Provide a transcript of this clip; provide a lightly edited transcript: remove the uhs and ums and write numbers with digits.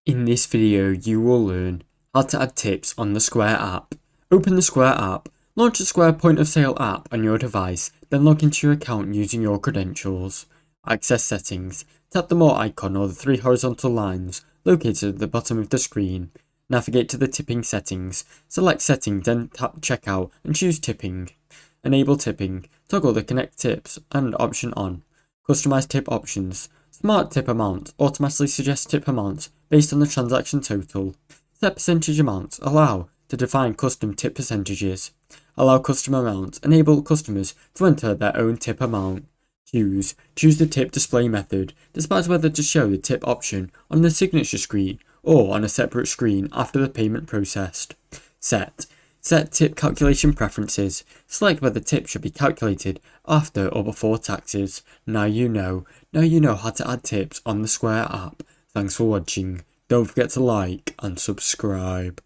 In this video, you will learn how to add tips on the Square app. Open the Square app, launch the Square point of sale app on your device, then log into your account using your credentials. Access settings, tap the more icon or the three horizontal lines located at the bottom of the screen. Navigate to the tipping settings, select settings, then tap checkout and choose tipping. Enable tipping, toggle the connect tips and option on. Customize tip options. Smart tip amount automatically suggests tip amounts based on the transaction total. Set percentage amounts allow to define custom tip percentages. Allow custom amounts enable customers to enter their own tip amount. Choose the tip display method. Decides whether to show the tip option on the signature screen or on a separate screen after the payment processed. Set tip calculation preferences. Select whether tips should be calculated after or before taxes. Now you know how to add tips on the Square app. Thanks for watching. Don't forget to like and subscribe.